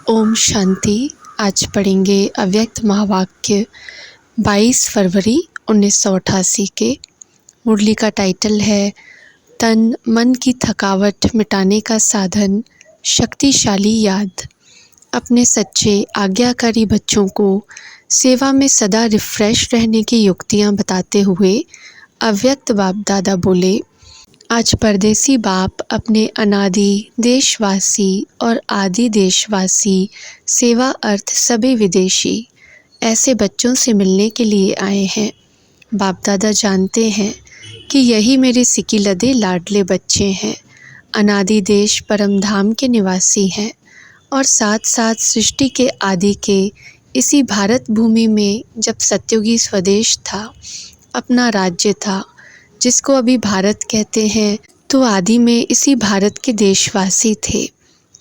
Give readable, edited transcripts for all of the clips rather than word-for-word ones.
ओम शांति। आज पढ़ेंगे अव्यक्त महावाक्य 22 फरवरी 1988 के। मुरली का टाइटल है तन मन की थकावट मिटाने का साधन, शक्तिशाली याद। अपने सच्चे आज्ञाकारी बच्चों को सेवा में सदा रिफ्रेश रहने की युक्तियाँ बताते हुए अव्यक्त बाप दादा बोले, आज परदेसी बाप अपने अनादि देशवासी और आदि देशवासी सेवा अर्थ सभी विदेशी ऐसे बच्चों से मिलने के लिए आए हैं। बाप दादा जानते हैं कि यही मेरे सिकिलदे लाडले बच्चे हैं, अनादि देश परम धाम के निवासी हैं और साथ साथ सृष्टि के आदि के इसी भारत भूमि में जब सत्युगी स्वदेश था, अपना राज्य था जिसको अभी भारत कहते हैं, तो आदि में इसी भारत के देशवासी थे।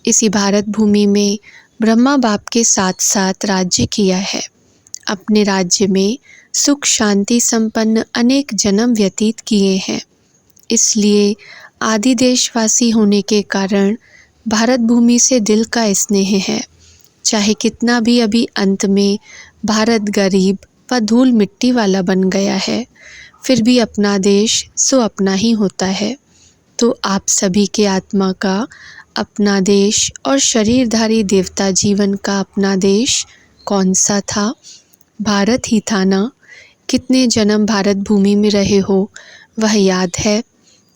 इसी भारत भूमि में ब्रह्मा बाप के साथ साथ राज्य किया है। अपने राज्य में सुख शांति संपन्न अनेक जन्म व्यतीत किए हैं। इसलिए आदि देशवासी होने के कारण भारत भूमि से दिल का स्नेह है। चाहे कितना भी अभी अंत में भारत गरीब व धूल मिट्टी वाला बन गया है, फिर भी अपना देश सो अपना ही होता है। तो आप सभी के आत्मा का अपना देश और शरीरधारी देवता जीवन का अपना देश कौन सा था? भारत ही था ना। कितने जन्म भारत भूमि में रहे हो वह याद है।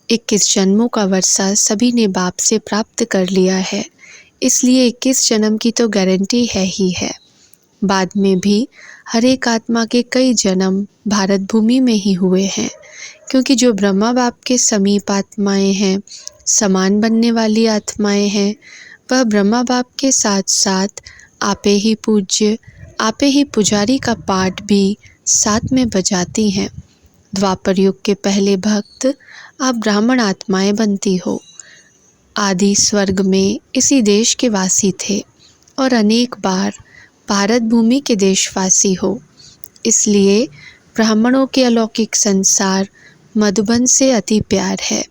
21 जन्मों का वर्षा सभी ने बाप से प्राप्त कर लिया है, इसलिए 21 जन्म की तो गारंटी है ही है। बाद में भी हर एक आत्मा के कई जन्म भारत भूमि में ही हुए हैं, क्योंकि जो ब्रह्मा बाप के समीप आत्माएं हैं, समान बनने वाली आत्माएं हैं, वह ब्रह्मा बाप के साथ साथ आपे ही पूज्य, आपे ही पुजारी का पाठ भी साथ में बजाती हैं। द्वापर युग के पहले भक्त आप ब्राह्मण आत्माएं बनती हो। आदि स्वर्ग में इसी देश के वासी थे और अनेक बार भारत भूमि के देशवासी हो। इसलिए ब्राह्मणों के अलौकिक संसार मधुबन से अति प्यार है।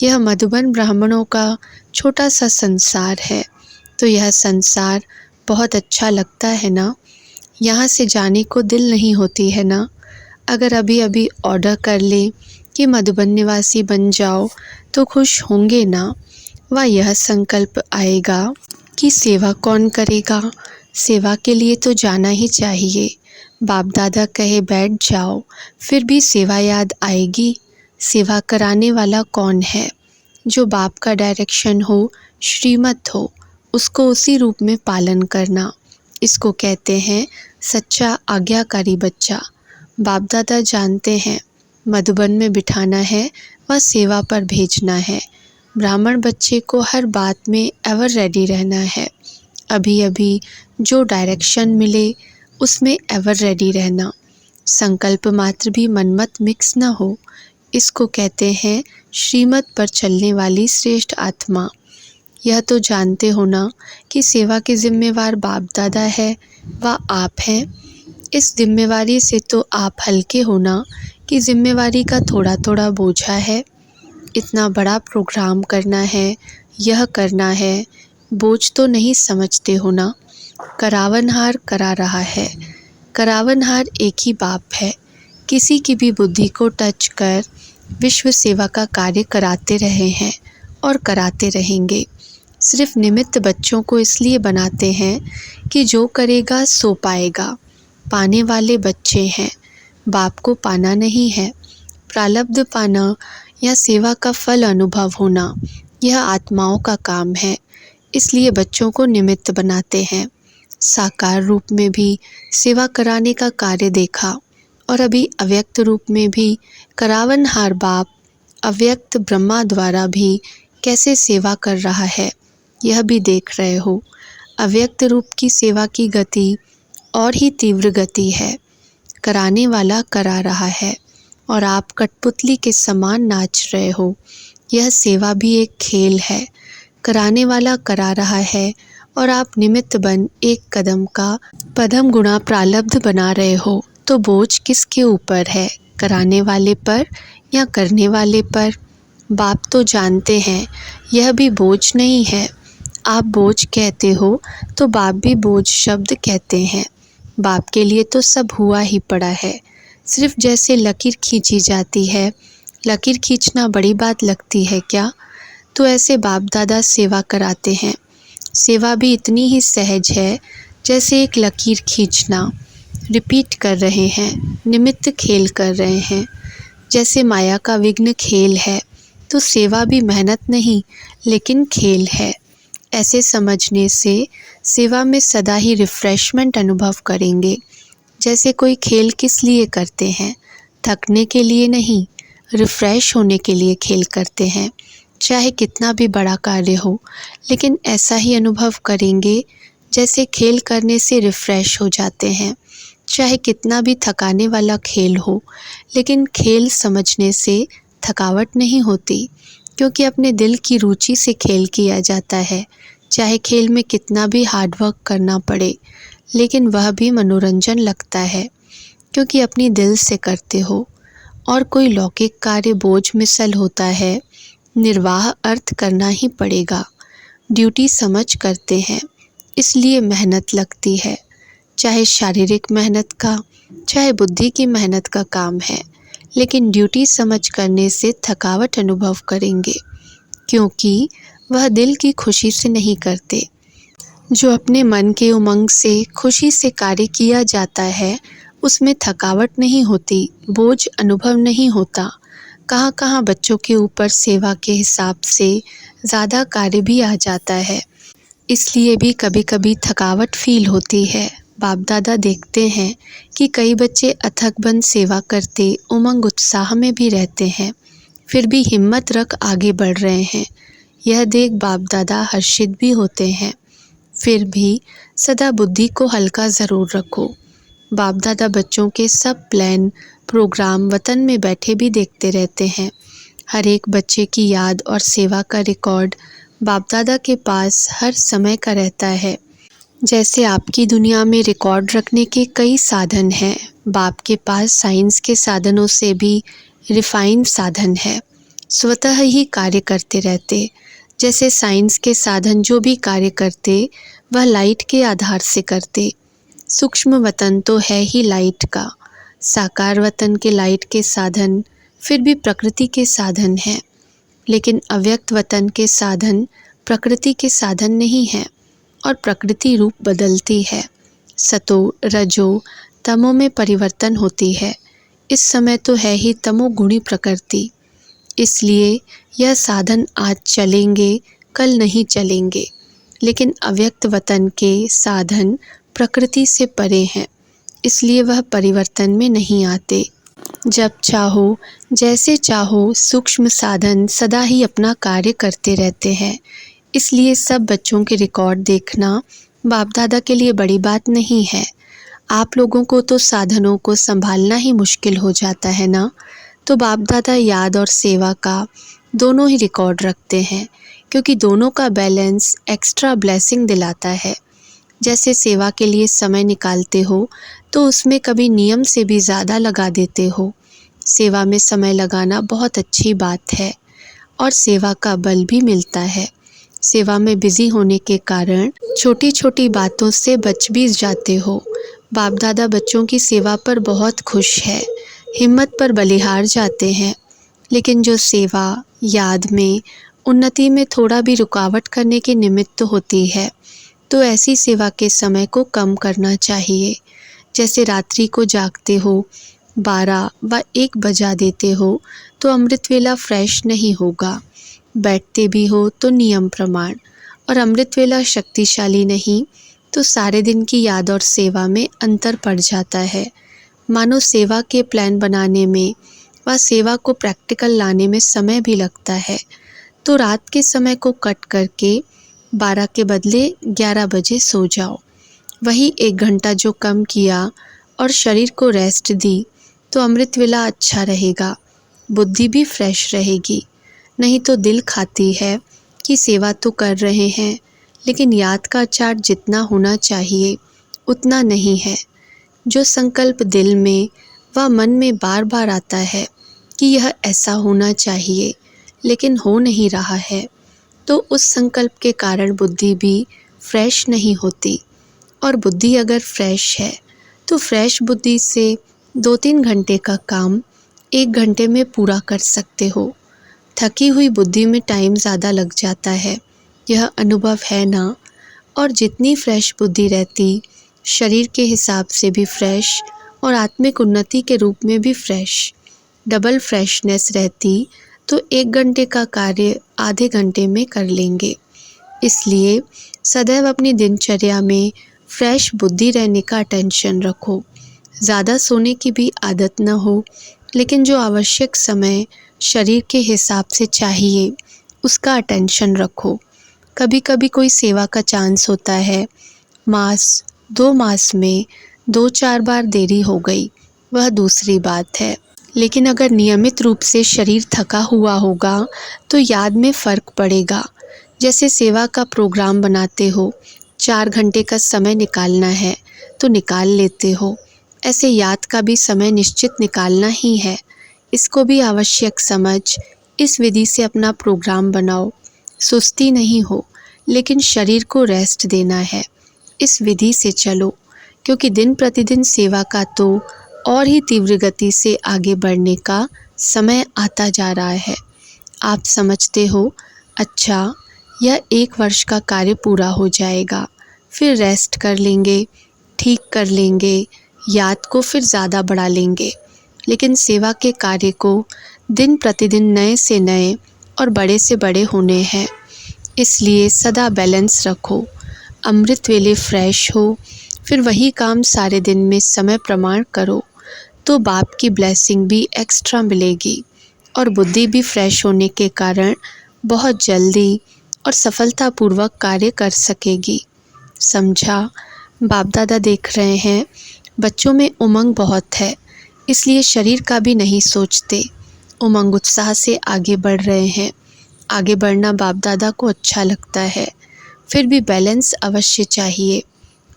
यह मधुबन ब्राह्मणों का छोटा सा संसार है, तो यह संसार बहुत अच्छा लगता है ना। यहाँ से जाने को दिल नहीं होती है ना। अगर अभी अभी ऑर्डर कर ले कि मधुबन निवासी बन जाओ तो खुश होंगे ना। व यह संकल्प आएगा कि सेवा कौन करेगा, सेवा के लिए तो जाना ही चाहिए। बाप दादा कहे बैठ जाओ, फिर भी सेवा याद आएगी। सेवा कराने वाला कौन है? जो बाप का डायरेक्शन हो, श्रीमत हो, उसको उसी रूप में पालन करना। इसको कहते हैं सच्चा आज्ञाकारी बच्चा। बाप दादा जानते हैं मधुबन में बिठाना है व सेवा पर भेजना है। ब्राह्मण बच्चे को हर बात में एवर रेडी रहना है। अभी अभी जो डायरेक्शन मिले उसमें एवर रेडी रहना। संकल्प मात्र भी मनमत मिक्स न हो। इसको कहते हैं श्रीमत पर चलने वाली श्रेष्ठ आत्मा। यह तो जानते हो ना कि सेवा के जिम्मेवार बाप दादा है व आप हैं। इस जिम्मेवारी से तो आप हल्के हो ना कि जिम्मेवारी का थोड़ा थोड़ा बोझा है। इतना बड़ा प्रोग्राम करना है, यह करना है, बोझ तो नहीं समझते हो ना। करावनहार करा रहा है। करावनहार एक ही बाप है। किसी की भी बुद्धि को टच कर विश्व सेवा का कार्य कराते रहे हैं और कराते रहेंगे। सिर्फ निमित्त बच्चों को इसलिए बनाते हैं कि जो करेगा सो पाएगा। पाने वाले बच्चे हैं, बाप को पाना नहीं है। प्रालब्ध पाना या सेवा का फल अनुभव होना, यह आत्माओं का काम है। इसलिए बच्चों को निमित्त बनाते हैं। साकार रूप में भी सेवा कराने का कार्य देखा और अभी अव्यक्त रूप में भी करावनहार बाप अव्यक्त ब्रह्मा द्वारा भी कैसे सेवा कर रहा है, यह भी देख रहे हो। अव्यक्त रूप की सेवा की गति और ही तीव्र गति है। कराने वाला करा रहा है और आप कठपुतली के समान नाच रहे हो। यह सेवा भी एक खेल है। कराने वाला करा रहा है और आप निमित्त बन एक कदम का पदम गुणा प्रालब्ध बना रहे हो। तो बोझ किसके ऊपर है, कराने वाले पर या करने वाले पर? बाप तो जानते हैं यह भी बोझ नहीं है। आप बोझ कहते हो तो बाप भी बोझ शब्द कहते हैं। बाप के लिए तो सब हुआ ही पड़ा है। सिर्फ जैसे लकीर खींची जाती है, लकीर खींचना बड़ी बात लगती है क्या? तो ऐसे बाप दादा सेवा कराते हैं। सेवा भी इतनी ही सहज है जैसे एक लकीर खींचना। रिपीट कर रहे हैं, निमित्त खेल कर रहे हैं। जैसे माया का विघ्न खेल है, तो सेवा भी मेहनत नहीं लेकिन खेल है। ऐसे समझने से सेवा में सदा ही रिफ्रेशमेंट अनुभव करेंगे। जैसे कोई खेल किस लिए करते हैं? थकने के लिए नहीं, रिफ्रेश होने के लिए खेल करते हैं। चाहे कितना भी बड़ा कार्य हो, लेकिन ऐसा ही अनुभव करेंगे जैसे खेल करने से रिफ्रेश हो जाते हैं। चाहे कितना भी थकाने वाला खेल हो, लेकिन खेल समझने से थकावट नहीं होती, क्योंकि अपने दिल की रुचि से खेल किया जाता है। चाहे खेल में कितना भी हार्ड वर्क करना पड़े, लेकिन वह भी मनोरंजन लगता है, क्योंकि अपनी दिल से करते हो। और कोई लौकिक कार्य बोझ मिसल होता है, निर्वाह अर्थ करना ही पड़ेगा। ड्यूटी समझ करते हैं, इसलिए मेहनत लगती है। चाहे शारीरिक मेहनत का, चाहे बुद्धि की मेहनत का काम है, लेकिन ड्यूटी समझ करने से थकावट अनुभव करेंगे, क्योंकि वह दिल की खुशी से नहीं करते। जो अपने मन के उमंग से खुशी से कार्य किया जाता है, उसमें थकावट नहीं होती, बोझ अनुभव नहीं होता। कहाँ कहाँ बच्चों के ऊपर सेवा के हिसाब से ज़्यादा कार्य भी आ जाता है, इसलिए भी कभी कभी थकावट फील होती है। बाप दादा देखते हैं कि कई बच्चे अथक बन सेवा करते उमंग उत्साह में भी रहते हैं, फिर भी हिम्मत रख आगे बढ़ रहे हैं। यह देख बाप दादा हर्षित भी होते हैं। फिर भी सदा बुद्धि को हल्का ज़रूर रखो। बाप दादा बच्चों के सब प्लान प्रोग्राम वतन में बैठे भी देखते रहते हैं। हर एक बच्चे की याद और सेवा का रिकॉर्ड बाप दादा के पास हर समय का रहता है। जैसे आपकी दुनिया में रिकॉर्ड रखने के कई साधन हैं, बाप के पास साइंस के साधनों से भी रिफाइंड साधन है। स्वतः ही कार्य करते रहते। जैसे साइंस के साधन जो भी कार्य करते, वह लाइट के आधार से करते। सूक्ष्म वतन तो है ही लाइट का, साकार वतन के लाइट के साधन फिर भी प्रकृति के साधन हैं, लेकिन अव्यक्त वतन के साधन प्रकृति के साधन नहीं हैं, और प्रकृति रूप बदलती है। सतो रजो तमो में परिवर्तन होती है। इस समय तो है ही तमोगुणी प्रकृति, इसलिए यह साधन आज चलेंगे, कल नहीं चलेंगे। लेकिन अव्यक्त वतन के साधन प्रकृति से परे हैं, इसलिए वह परिवर्तन में नहीं आते। जब चाहो, जैसे चाहो, सूक्ष्म साधन सदा ही अपना कार्य करते रहते हैं। इसलिए सब बच्चों के रिकॉर्ड देखना बाप दादा के लिए बड़ी बात नहीं है। आप लोगों को तो साधनों को संभालना ही मुश्किल हो जाता है ना, तो बाप दादा याद और सेवा का दोनों ही रिकॉर्ड रखते हैं, क्योंकि दोनों का बैलेंस एक्स्ट्रा ब्लेसिंग दिलाता है। जैसे सेवा के लिए समय निकालते हो, तो उसमें कभी नियम से भी ज़्यादा लगा देते हो। सेवा में समय लगाना बहुत अच्छी बात है, और सेवा का बल भी मिलता है। सेवा में बिजी होने के कारण छोटी छोटी बातों से बच भी जाते हो। बाप दादा बच्चों की सेवा पर बहुत खुश है, हिम्मत पर बलिहार जाते हैं। लेकिन जो सेवा याद में उन्नति में थोड़ा भी रुकावट करने के निमित्त होती है, तो ऐसी सेवा के समय को कम करना चाहिए। जैसे रात्रि को जागते हो, 12 व 1 बजा देते हो, तो अमृत वेला फ्रेश नहीं होगा। बैठते भी हो तो नियम प्रमाण, और अमृत वेला शक्तिशाली नहीं तो सारे दिन की याद और सेवा में अंतर पड़ जाता है। मानो सेवा के प्लान बनाने में व सेवा को प्रैक्टिकल लाने में समय भी लगता है, तो रात के समय को कट करके 12 के बदले 11 बजे सो जाओ। वही 1 घंटा जो कम किया और शरीर को रेस्ट दी, तो अमृत वेला अच्छा रहेगा, बुद्धि भी फ्रेश रहेगी। नहीं तो दिल खाती है कि सेवा तो कर रहे हैं, लेकिन याद का चार्ट जितना होना चाहिए उतना नहीं है। जो संकल्प दिल में व मन में बार बार आता है कि यह ऐसा होना चाहिए, लेकिन हो नहीं रहा है, तो उस संकल्प के कारण बुद्धि भी फ्रेश नहीं होती। और बुद्धि अगर फ्रेश है तो फ्रेश बुद्धि से 2-3 घंटे का काम 1 घंटे में पूरा कर सकते हो। थकी हुई बुद्धि में टाइम ज़्यादा लग जाता है, यह अनुभव है ना। और जितनी फ्रेश बुद्धि रहती, शरीर के हिसाब से भी फ्रेश और आत्मिक उन्नति के रूप में भी फ्रेश, डबल फ्रेशनेस रहती, तो 1 घंटे का कार्य आधे घंटे में कर लेंगे। इसलिए सदैव अपनी दिनचर्या में फ्रेश बुद्धि रहने का अटेंशन रखो। ज़्यादा सोने की भी आदत न हो, लेकिन जो आवश्यक समय शरीर के हिसाब से चाहिए उसका अटेंशन रखो। कभी कभी कोई सेवा का चांस होता है, मास 2 मास में 2-4 बार देरी हो गई, वह दूसरी बात है। लेकिन अगर नियमित रूप से शरीर थका हुआ होगा तो याद में फ़र्क पड़ेगा। जैसे सेवा का प्रोग्राम बनाते हो, 4 घंटे का समय निकालना है तो निकाल लेते हो, ऐसे याद का भी समय निश्चित निकालना ही है। इसको भी आवश्यक समझ इस विधि से अपना प्रोग्राम बनाओ। सुस्ती नहीं हो, लेकिन शरीर को रेस्ट देना है। इस विधि से चलो, क्योंकि दिन प्रतिदिन सेवा का तो और ही तीव्र गति से आगे बढ़ने का समय आता जा रहा है। आप समझते हो, अच्छा यह 1 वर्ष का कार्य पूरा हो जाएगा, फिर रेस्ट कर लेंगे, ठीक कर लेंगे, याद को फिर ज़्यादा बढ़ा लेंगे। लेकिन सेवा के कार्य को दिन प्रतिदिन नए से नए और बड़े से बड़े होने हैं। इसलिए सदा बैलेंस रखो। अमृत वेले फ्रेश हो, फिर वही काम सारे दिन में समय प्रमाण करो, तो बाप की ब्लेसिंग भी एक्स्ट्रा मिलेगी और बुद्धि भी फ्रेश होने के कारण बहुत जल्दी और सफलतापूर्वक कार्य कर सकेगी। समझा? बाप दादा देख रहे हैं, बच्चों में उमंग बहुत है, इसलिए शरीर का भी नहीं सोचते। उमंग उत्साह से आगे बढ़ रहे हैं। आगे बढ़ना बाप दादा को अच्छा लगता है, फिर भी बैलेंस अवश्य चाहिए।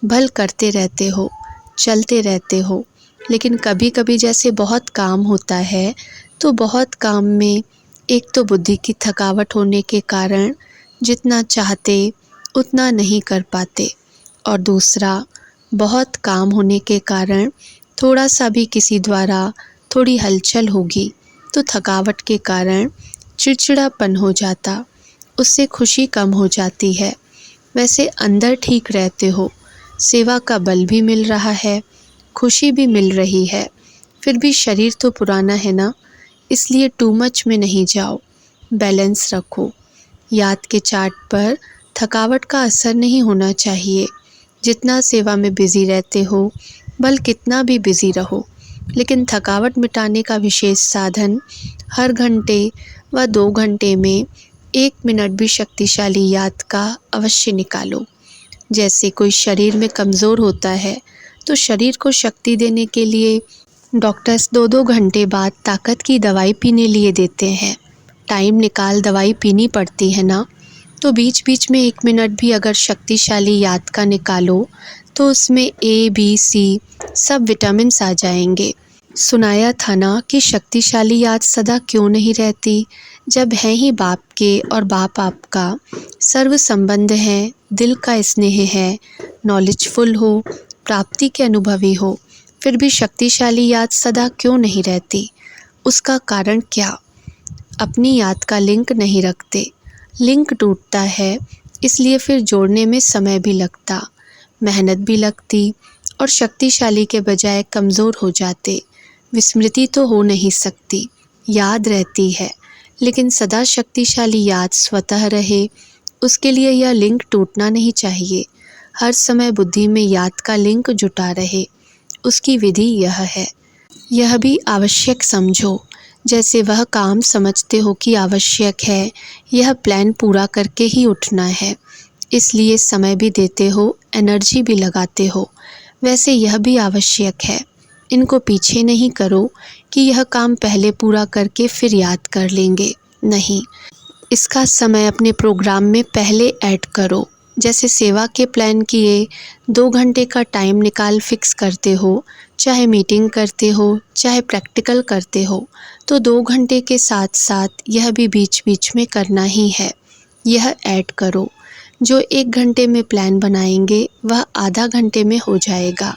भल करते रहते हो, चलते रहते हो, लेकिन कभी कभी जैसे बहुत काम होता है, तो बहुत काम में एक तो बुद्धि की थकावट होने के कारण जितना चाहते उतना नहीं कर पाते, और दूसरा बहुत काम होने के कारण थोड़ा सा भी किसी द्वारा थोड़ी हलचल होगी तो थकावट के कारण चिड़चिड़ापन हो जाता, उससे खुशी कम हो जाती है। वैसे अंदर ठीक रहते हो, सेवा का बल भी मिल रहा है, खुशी भी मिल रही है, फिर भी शरीर तो पुराना है ना, इसलिए टू मच में नहीं जाओ, बैलेंस रखो। याद के चार्ट पर थकावट का असर नहीं होना चाहिए। जितना सेवा में बिज़ी रहते हो, बल कितना भी बिज़ी रहो, लेकिन थकावट मिटाने का विशेष साधन हर घंटे व 2 घंटे में 1 मिनट भी शक्तिशाली याद का अवश्य निकालो। जैसे कोई शरीर में कमज़ोर होता है तो शरीर को शक्ति देने के लिए डॉक्टर्स 2-2 घंटे बाद ताकत की दवाई पीने लिए देते हैं। टाइम निकाल दवाई पीनी पड़ती है ना, तो बीच बीच में 1 मिनट भी अगर शक्तिशाली याद का निकालो तो उसमें A, B, C सब विटामिन्स आ जाएंगे। सुनाया था ना कि शक्तिशाली याद सदा क्यों नहीं रहती, जब है ही बाप के और बाप आपका सर्व संबंध है, दिल का स्नेह है, नॉलेजफुल हो, प्राप्ति के अनुभवी हो, फिर भी शक्तिशाली याद सदा क्यों नहीं रहती? उसका कारण क्या? अपनी याद का लिंक नहीं रखते, लिंक टूटता है, इसलिए फिर जोड़ने में समय भी लगता, मेहनत भी लगती और शक्तिशाली के बजाय कमज़ोर हो जाते। विस्मृति तो हो नहीं सकती, याद रहती है, लेकिन सदा शक्तिशाली याद स्वतः रहे, उसके लिए यह लिंक टूटना नहीं चाहिए। हर समय बुद्धि में याद का लिंक जुटा रहे, उसकी विधि यह है। यह भी आवश्यक समझो, जैसे वह काम समझते हो कि आवश्यक है, यह प्लान पूरा करके ही उठना है, इसलिए समय भी देते हो, एनर्जी भी लगाते हो, वैसे यह भी आवश्यक है। इनको पीछे नहीं करो कि यह काम पहले पूरा करके फिर याद कर लेंगे, नहीं, इसका समय अपने प्रोग्राम में पहले ऐड करो। जैसे सेवा के प्लान किए 2 घंटे का टाइम निकाल फिक्स करते हो, चाहे मीटिंग करते हो, चाहे प्रैक्टिकल करते हो, तो 2 घंटे के साथ साथ यह भी बीच बीच में करना ही है। यह ऐड करो। जो 1 घंटे में प्लान बनाएंगे वह आधा घंटे में हो जाएगा।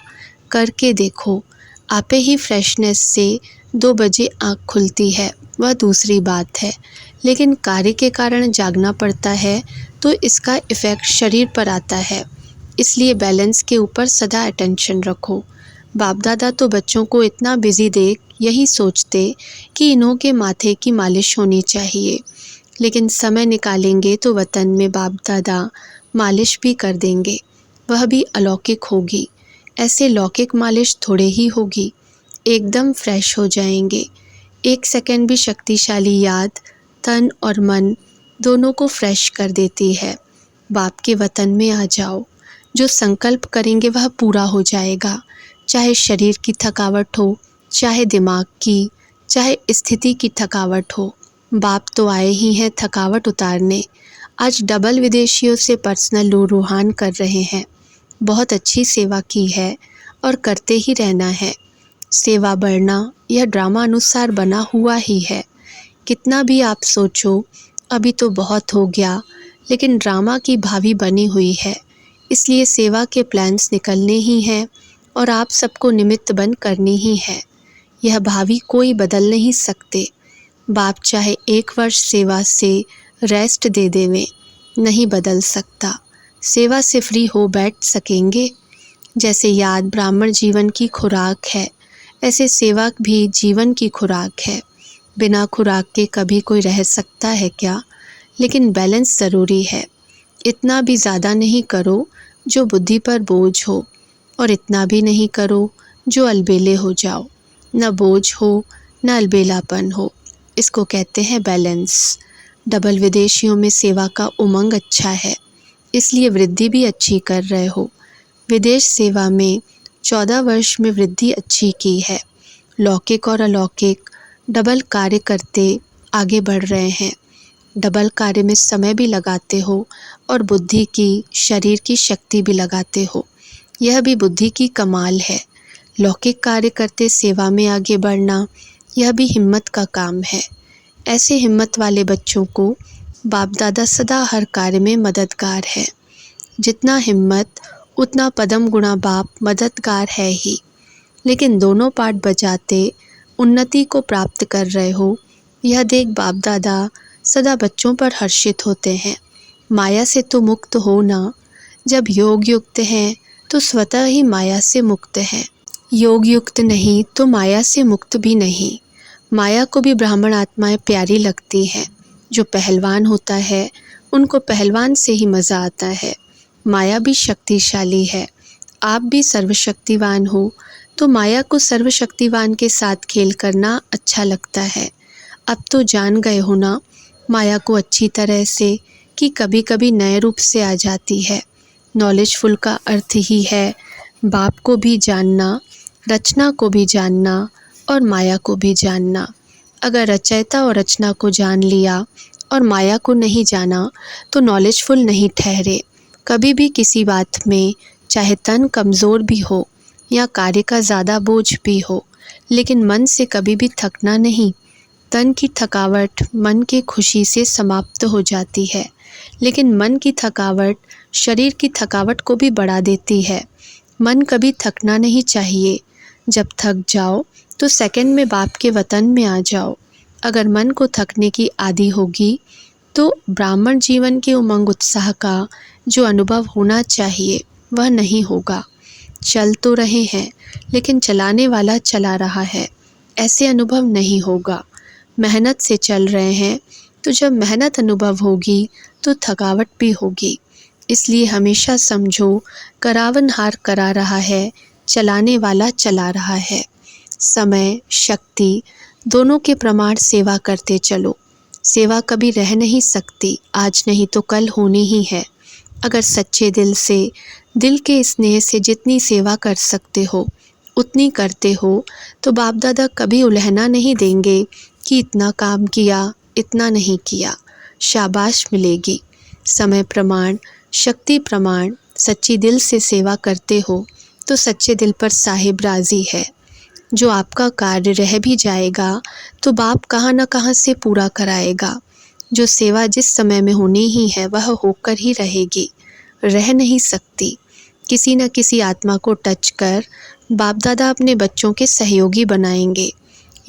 करके देखो। आपे ही फ्रेशनेस से 2 बजे आँख खुलती है वह दूसरी बात है, लेकिन कार्य के कारण जागना पड़ता है तो इसका इफ़ेक्ट शरीर पर आता है। इसलिए बैलेंस के ऊपर सदा अटेंशन रखो। बाप दादा तो बच्चों को इतना बिजी देख यही सोचते कि इन्हों के माथे की मालिश होनी चाहिए, लेकिन समय निकालेंगे तो वतन में बाप दादा मालिश भी कर देंगे, वह भी अलौकिक होगी। ऐसे लौकिक मालिश थोड़े ही होगी, एकदम फ्रेश हो जाएंगे। 1 सेकंड भी शक्तिशाली याद तन और मन दोनों को फ्रेश कर देती है। बाप के वतन में आ जाओ। जो संकल्प करेंगे वह पूरा हो जाएगा, चाहे शरीर की थकावट हो, चाहे दिमाग की, चाहे स्थिति की थकावट हो। बाप तो आए ही हैं थकावट उतारने। आज डबल विदेशियों से पर्सनल रूहान कर रहे हैं। बहुत अच्छी सेवा की है और करते ही रहना है। सेवा बढ़ना यह ड्रामा अनुसार बना हुआ ही है। कितना भी आप सोचो अभी तो बहुत हो गया, लेकिन ड्रामा की भावी बनी हुई है। इसलिए सेवा के प्लान्स निकलने ही हैं और आप सबको निमित्त बन करनी ही है। यह भावी कोई बदल नहीं सकते। बाप चाहे 1 वर्ष सेवा से रेस्ट दे देवें, नहीं बदल सकता। सेवा से फ्री हो बैठ सकेंगे। जैसे याद ब्राह्मण जीवन की खुराक है, ऐसे सेवा भी जीवन की खुराक है। बिना खुराक के कभी कोई रह सकता है क्या? लेकिन बैलेंस ज़रूरी है। इतना भी ज़्यादा नहीं करो जो बुद्धि पर बोझ हो, और इतना भी नहीं करो जो अलबेले हो जाओ। न बोझ हो न अलबेलापन हो, इसको कहते हैं बैलेंस। डबल विदेशियों में सेवा का उमंग अच्छा है, इसलिए वृद्धि भी अच्छी कर रहे हो। विदेश सेवा में 14 वर्ष में वृद्धि अच्छी की है। लौकिक और अलौकिक डबल कार्य करते आगे बढ़ रहे हैं। डबल कार्य में समय भी लगाते हो और बुद्धि की, शरीर की शक्ति भी लगाते हो। यह भी बुद्धि की कमाल है। लौकिक कार्य करते सेवा में आगे बढ़ना, यह भी हिम्मत का काम है। ऐसे हिम्मत वाले बच्चों को बाप दादा सदा हर कार्य में मददगार है। जितना हिम्मत उतना पदम गुणा बाप मददगार है ही। लेकिन दोनों पार्ट बजाते उन्नति को प्राप्त कर रहे हो, यह देख बाप दादा सदा बच्चों पर हर्षित होते हैं। माया से तो मुक्त हो ना। जब योग युक्त हैं तो स्वतः ही माया से मुक्त हैं। योग युक्त नहीं तो माया से मुक्त भी नहीं। माया को भी ब्राह्मण आत्माएं प्यारी लगती हैं। जो पहलवान होता है उनको पहलवान से ही मज़ा आता है। माया भी शक्तिशाली है। आप भी सर्वशक्तिवान हो तो माया को सर्वशक्तिवान के साथ खेल करना अच्छा लगता है। अब तो जान गए हो ना माया को अच्छी तरह से, कि कभी कभी नए रूप से आ जाती है। नॉलेजफुल का अर्थ ही है बाप को भी जानना, रचना को भी जानना और माया को भी जानना। अगर रचयिता और रचना को जान लिया और माया को नहीं जाना तो नॉलेजफुल नहीं ठहरे। कभी भी किसी बात में, चाहे तन कमज़ोर भी हो या कार्य का ज़्यादा बोझ भी हो, लेकिन मन से कभी भी थकना नहीं। तन की थकावट मन के खुशी से समाप्त हो जाती है, लेकिन मन की थकावट शरीर की थकावट को भी बढ़ा देती है। मन कभी थकना नहीं चाहिए। जब थक जाओ तो सेकंड में बाप के वतन में आ जाओ। अगर मन को थकने की आदि होगी तो ब्राह्मण जीवन के उमंग उत्साह का जो अनुभव होना चाहिए वह नहीं होगा। चल तो रहे हैं लेकिन चलाने वाला चला रहा है, ऐसे अनुभव नहीं होगा। मेहनत से चल रहे हैं तो जब मेहनत अनुभव होगी तो थकावट भी होगी। इसलिए हमेशा समझो करावनहार करा रहा है, चलाने वाला चला रहा है। समय शक्ति दोनों के प्रमाण सेवा करते चलो। सेवा कभी रह नहीं सकती, आज नहीं तो कल होनी ही है। अगर सच्चे दिल से, दिल के स्नेह से जितनी सेवा कर सकते हो उतनी करते हो तो बाप दादा कभी उलहना नहीं देंगे कि इतना काम किया, इतना नहीं किया। शाबाश मिलेगी। समय प्रमाण, शक्ति प्रमाण, सच्ची दिल से सेवा करते हो तो सच्चे दिल पर साहिब राज़ी है। जो आपका कार्य रह भी जाएगा तो बाप कहाँ न कहाँ से पूरा कराएगा। जो सेवा जिस समय में होनी ही है वह होकर ही रहेगी, रह नहीं सकती। किसी न किसी आत्मा को टच कर बाप दादा अपने बच्चों के सहयोगी बनाएंगे।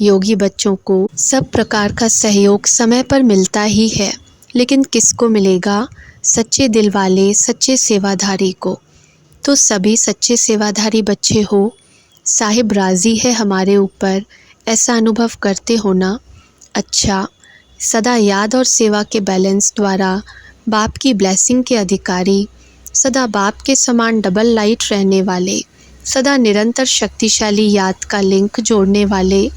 योगी बच्चों को सब प्रकार का सहयोग समय पर मिलता ही है, लेकिन किसको मिलेगा? सच्चे दिल वाले, सच्चे सेवाधारी को। तो सभी सच्चे सेवाधारी बच्चे हो, साहिब राज़ी है हमारे ऊपर, ऐसा अनुभव करते हो ना? अच्छा, सदा याद और सेवा के बैलेंस द्वारा बाप की ब्लेसिंग के अधिकारी, सदा बाप के समान डबल लाइट रहने वाले, सदा निरंतर शक्तिशाली याद का लिंक जोड़ने वाले,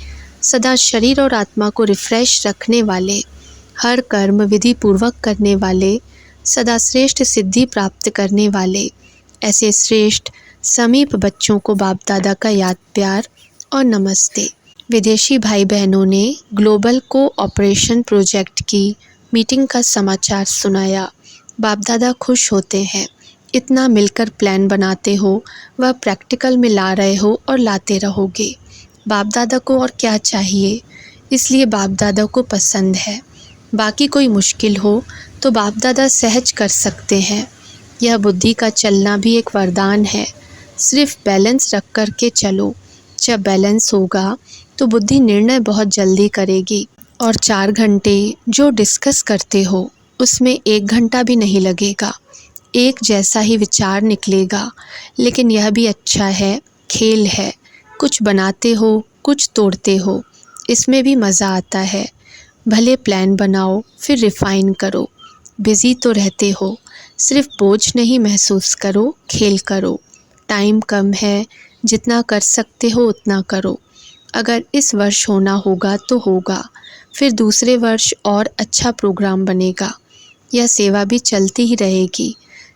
सदा शरीर और आत्मा को रिफ्रेश रखने वाले, हर कर्म विधि पूर्वक करने वाले, सदा श्रेष्ठ सिद्धि प्राप्त करने वाले, ऐसे श्रेष्ठ समीप बच्चों को बाप दादा का याद प्यार और नमस्ते। विदेशी भाई बहनों ने ग्लोबल कोऑपरेशन प्रोजेक्ट की मीटिंग का समाचार सुनाया। बाप दादा खुश होते हैं। इतना मिलकर प्लान बनाते हो, वह प्रैक्टिकल में ला रहे हो और लाते रहोगे। बाप दादा को और क्या चाहिए? इसलिए बाप दादा को पसंद है। बाकी कोई मुश्किल हो तो बाप दादा सहज कर सकते हैं। यह बुद्धि का चलना भी एक वरदान है। सिर्फ बैलेंस रख कर के चलो। जब बैलेंस होगा तो बुद्धि निर्णय बहुत जल्दी करेगी और 4 घंटे जो डिस्कस करते हो उसमें 1 घंटा भी नहीं लगेगा। एक जैसा ही विचार निकलेगा। लेकिन यह भी अच्छा है, खेल है। कुछ बनाते हो, कुछ तोड़ते हो, इसमें भी मज़ा आता है। भले प्लान बनाओ फिर रिफ़ाइन करो। बिज़ी तो रहते हो, सिर्फ बोझ नहीं महसूस करो, खेल करो। टाइम कम है, जितना कर सकते हो उतना करो। अगर इस वर्ष होना होगा तो होगा, फिर दूसरे वर्ष और अच्छा प्रोग्राम बनेगा। यह सेवा भी चलती ही रहेगी।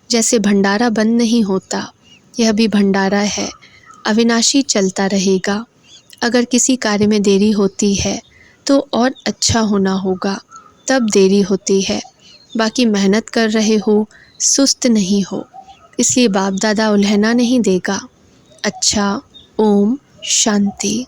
जैसे भंडारा बंद नहीं होता, यह भी भंडारा है, अविनाशी चलता रहेगा। अगर किसी कार्य में देरी होती है तो और अच्छा होना होगा, तब देरी होती है। बाकी मेहनत कर रहे हो, सुस्त नहीं हो, इसलिए बाप दादा उल्हना नहीं देगा। अच्छा, ओम शांति।